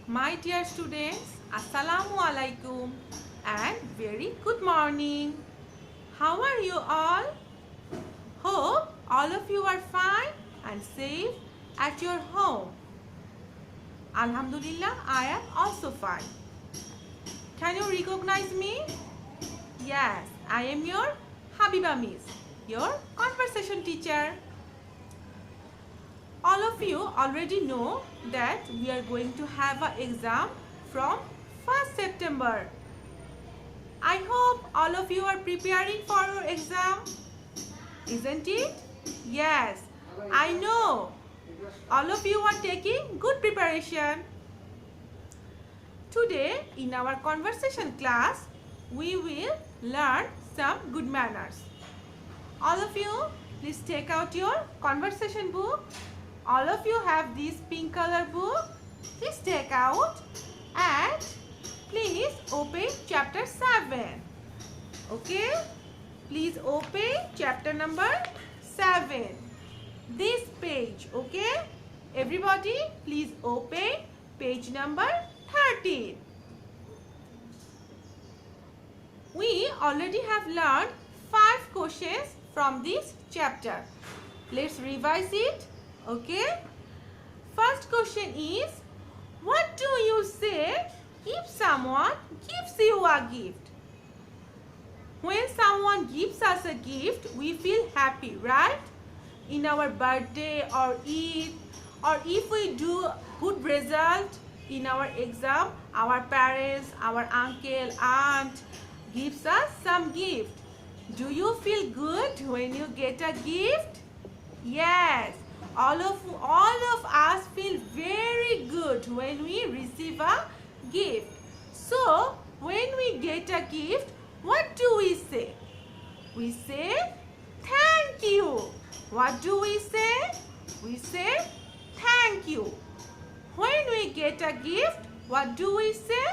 My dear students, Assalamu alaikum and very good morning. How are you all? Hope all of you are fine and safe at your home. Alhamdulillah, I am also fine. Can you recognize me? Yes, I am your Habiba Miss, your conversation teacher. All of you already know that we are going to have an exam from 1st September. I hope all of you are preparing for your exam, isn't it? Yes, I know. All of you are taking good preparation. Today in our conversation class, we will learn some good manners. All of you, please take out your conversation book. All of you have this pink color book. Please take out and please open chapter 7. Okay? Please open chapter number 7. This page. Okay? Everybody, please open page number 13. We already have learned 5 questions from this chapter. Let's revise it. Okay? First question is, what do you say if someone gives you a gift? When someone gives us a gift, we feel happy, right? In our birthday or Eid, or if we do good result in our exam, our parents, our uncle, aunt gives us some gift. Do you feel good when you get a gift? Yes. All of us feel very good when we receive a gift. So, when we get a gift, what do we say? We say, thank you. What do we say? We say, thank you. When we get a gift, what do we say?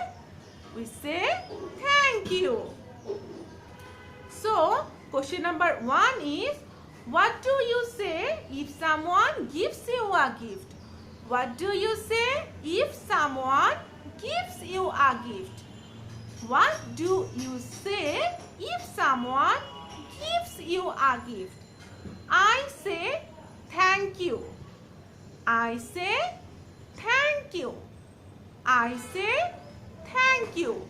We say, thank you. So, question number 1 is, what do you say if someone gives you a gift? What do you say if someone gives you a gift? What do you say if someone gives you a gift? I say thank you. I say thank you. I say thank you.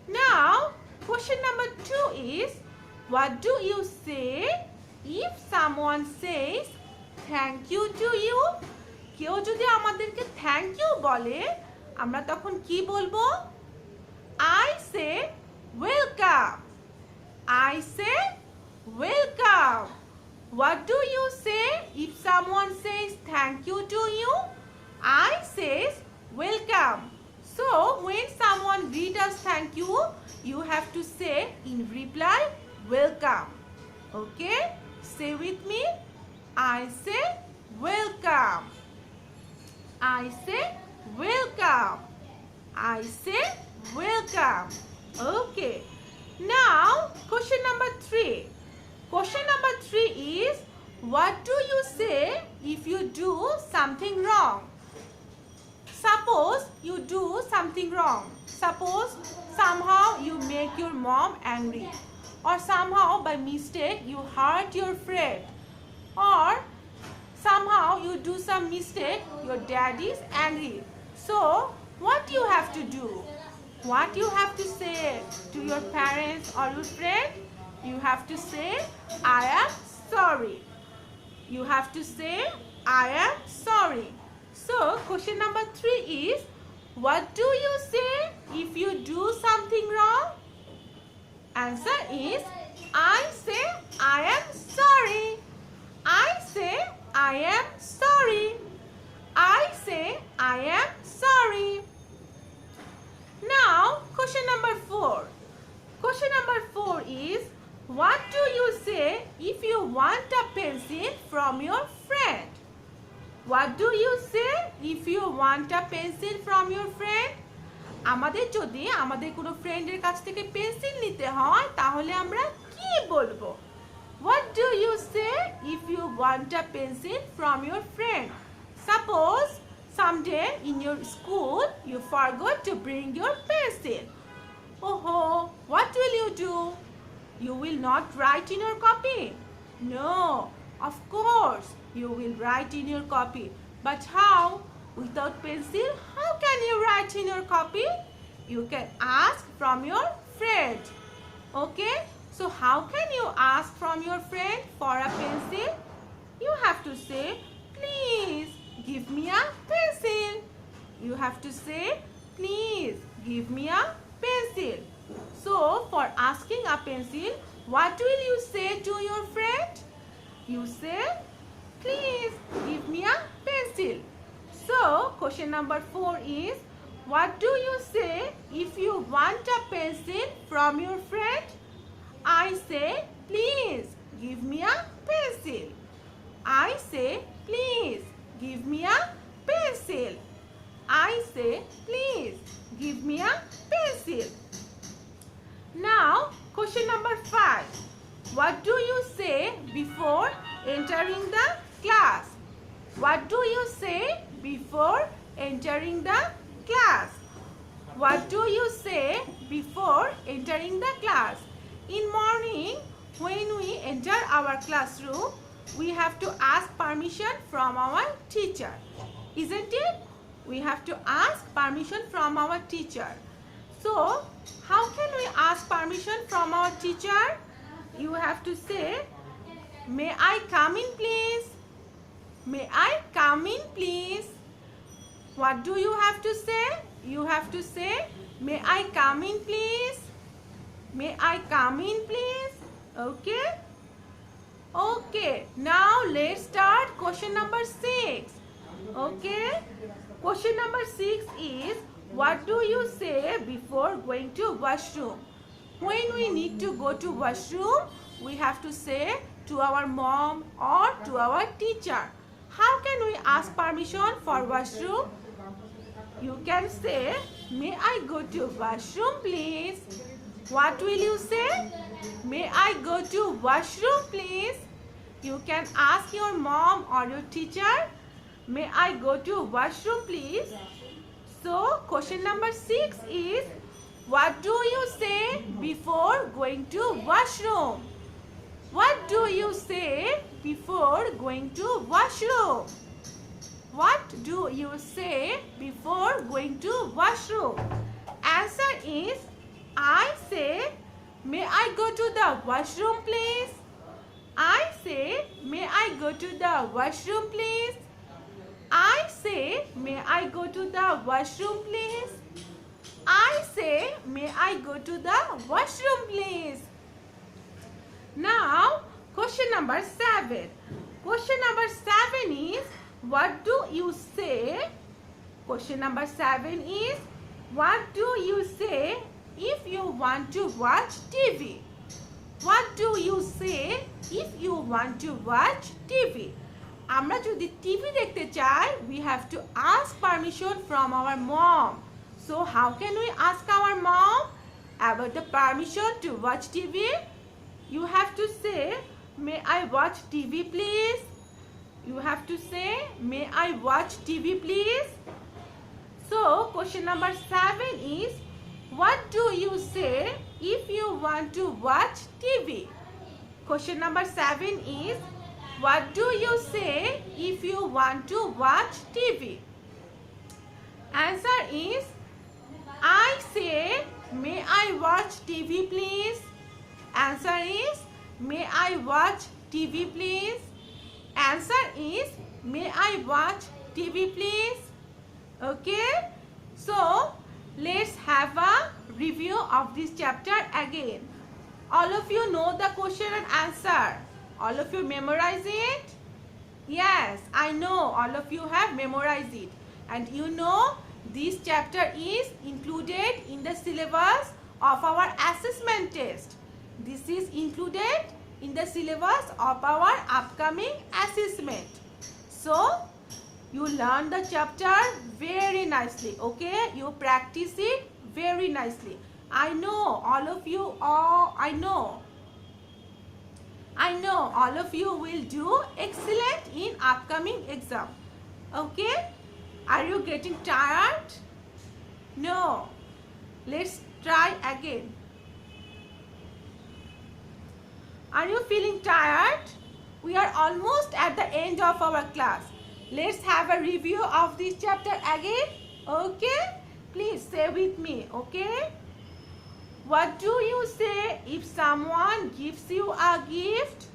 Now, question number 2 is, what do you say if someone says thank you to you? কেউ যদি আমাদেরকে thank you বলে, আমরা তখন কি বলবো? I say welcome. I say welcome. What do you say if someone says thank you to you? I says welcome. So when someone greets us thank you, you have to say in reply welcome. Okay? Say with me. I say welcome. I say welcome. I say welcome. Okay. Now, question number 3. Question number 3 is, what do you say if you do something wrong? Suppose you do something wrong. Suppose somehow you make your mom angry. Or somehow by mistake you hurt your friend, or somehow you do some mistake, your dad is angry. So what you have to do? What you have to say to your parents or your friend? You have to say, I am sorry. You have to say, I am sorry. So question number 3 is, what do you say if you do something wrong? Answer is, I say I am sorry. I say I am sorry. I say I am sorry. Now, question number 4. Question number 4 is, what do you say if you want a pencil from your friend? What do you say if you want a pencil from your friend? আমাদের যদি আমাদের কোনো ফ্রেন্ডের কাছ থেকে pencil নিতে হয় তাহলে আমরা কি বলবো? What do you say if you want a pencil from your friend? Suppose some someday in your school you forgot to bring your pencil. Oh, what will you do? You will not write in your copy. No, of course you will write in your copy. But how? Without pencil, how can you write in your copy? You can ask from your friend. Okay? So how can you ask from your friend for a pencil? You have to say, please give me a pencil. You have to say, please give me a pencil. So for asking a pencil, what will you say to your friend? You say, please give me a pencil. So question number 4 is, what do you say if you want a pencil from your friend? I say, please give me a pencil. I say, please give me a pencil. I say, please give me a pencil. Now, question number 5. What do you say before entering the class? What do you say before entering the class? What do you say before entering the class? In morning, when we enter our classroom, we have to ask permission from our teacher. Isn't it? We have to ask permission from our teacher. So, how can we ask permission from our teacher? You have to say, may I come in please? May I come in please? What do you have to say? You have to say, may I come in please? May I come in please? Okay? Okay, now let's start question number 6. Okay? Question number 6 is, what do you say before going to washroom? When we need to go to washroom, we have to say to our mom or to our teacher. How can we ask permission for washroom? You can say, may I go to washroom please? What will you say? May I go to washroom please? You can ask your mom or your teacher, may I go to washroom please? So question number 6 is, what do you say before going to washroom? What do you say before going to washroom? What do you say before going to washroom? Answer is, I say, may I go to the washroom please? I say, may I go to the washroom please? I say, may I go to the washroom please? I say, may I go to the washroom please? Now, question number 7. Question number 7 is, what do you say? Question number 7 is, what do you say if you want to watch TV? What do you say if you want to watch TV? আমরা যদি TV দেখতে চাই, we have to ask permission from our mom. So how can we ask our mom about the permission to watch TV? You have to say, may I watch TV please? You have to say, may I watch TV please? So question number 7 is, what do you say if you want to watch TV? Question number 7 is, what do you say if you want to watch TV? Answer is, I say, may I watch TV please? Answer is, may I watch TV please? Answer is, may I watch TV please? Okay? So, let's have a review of this chapter again. All of you know the question and answer. All of you memorize it? Yes, I know all of you have memorized it. And you know this chapter is included in the syllabus of our assessment test. This is included in the syllabus of our upcoming assessment. So, you learn the chapter very nicely, okay? You practice it very nicely. I know all of you, I know all of you will do excellent in upcoming exam. Okay? Are you getting tired? No. Let's try again. Are you feeling tired? We are almost at the end of our class. Let's have a review of this chapter again. Okay? Please say with me. Okay? What do you say if someone gives you a gift?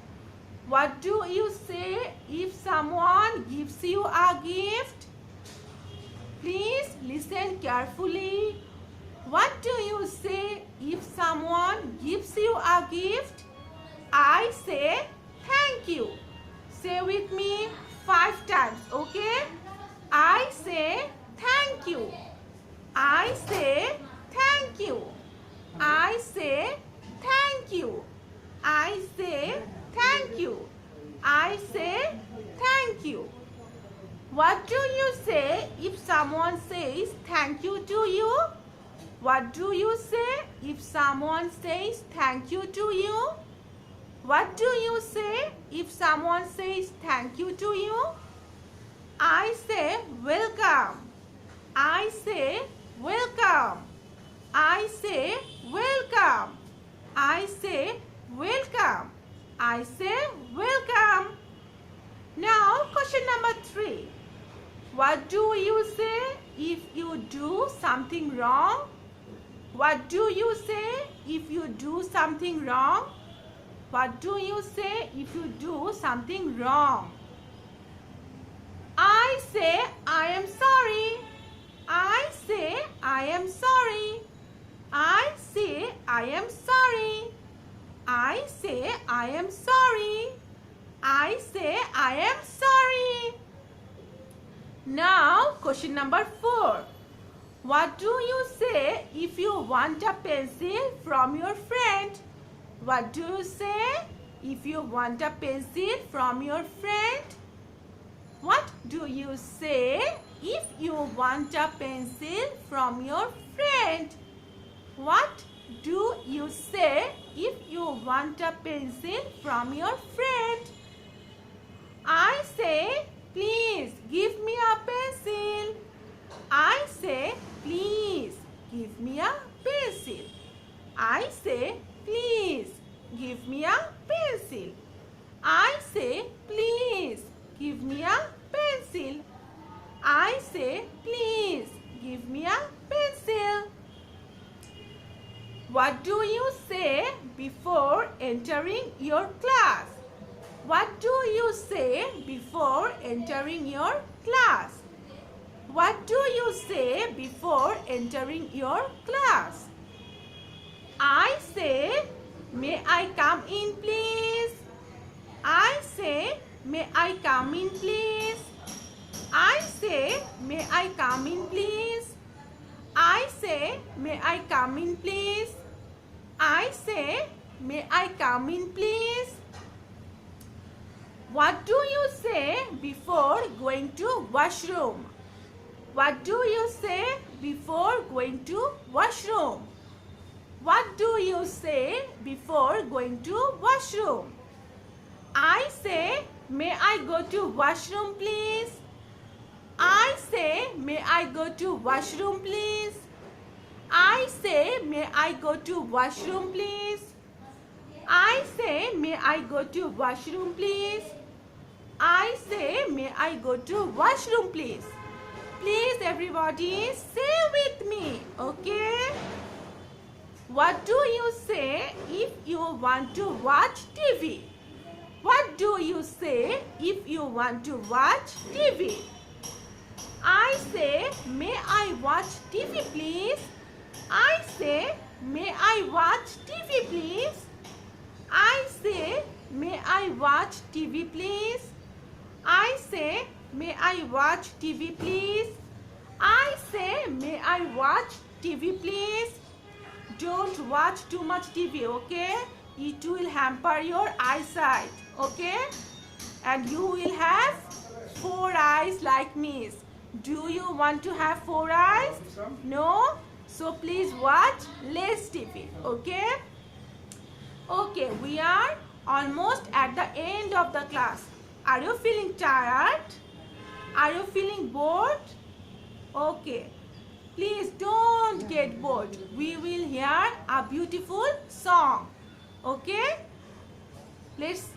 What do you say if someone gives you a gift? Please listen carefully. What do you say if someone gives you a gift? I say thank you. Say with me 5 times, okay? I say thank you. I say thank you. I say thank you. I say thank you. I say thank you. What do you say if someone says thank you to you? What do you say if someone says thank you to you? What do you say if someone says thank you to you? I say welcome. I say welcome. I say welcome. I say welcome. I say welcome. Now question number 3. What do you say if you do something wrong? What do you say if you do something wrong? What do you say if you do something wrong? I say I am sorry. I say I am sorry. I say I am sorry. I say I am sorry. I say I am sorry. Now question number 4. What do you say if you want a pencil from your friend? What do you say if you want a pencil from your friend? What do you say if you want a pencil from your friend? What do you say if you want a pencil from your friend? I say, please give me a pencil. I say, please give me a pencil. I say, please give me a pencil. I say, please give me a pencil. I say, please give me a pencil. What do you say before entering your class? What do you say before entering your class? What do you say before entering your class? I say, may I come in please? I say, may I come in please? I say, may I come in please? I say, may I come in please? I say, may I come in please? What do you say before going to washroom? What do you say before going to washroom? What do you say before going to washroom? I say, may I go to washroom please? I say, may I go to washroom please? I say, may I go to washroom please? I say, may I go to washroom please? I say, may I go to washroom please? Please everybody say with me, okay? What do you say if you want to watch TV? What do you say if you want to watch TV? I say, may I watch TV please? I say, may I watch TV please? I say, may I watch TV please? I say, may I watch TV please? I say, may I watch TV please? Don't watch too much TV, okay? It will hamper your eyesight, okay? And you will have 4 eyes like me. Do you want to have 4 eyes? No? So please watch less TV, okay? Okay, we are almost at the end of the class. Are you feeling tired? Are you feeling bored? Okay. Please don't get bored. We will hear a beautiful song. Okay? Let's.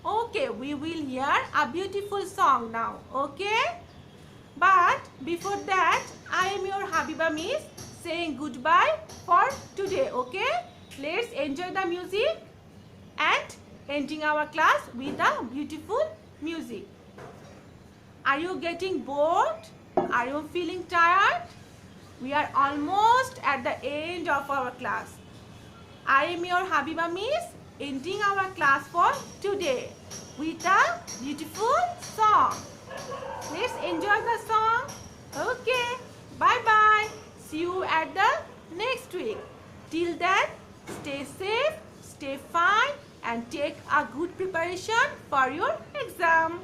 Okay, we will hear a beautiful song now. Okay? But before that, I am your Habiba Miss saying goodbye for today. Okay? Let's enjoy the music and ending our class with a beautiful music. Are you getting bored? Are you feeling tired? We are almost at the end of our class. I am your Habiba Miss ending our class for today with a beautiful song. Let's enjoy the song. Okay. Bye bye. See you at the next week. Till then, stay safe, stay fine and take a good preparation for your exam.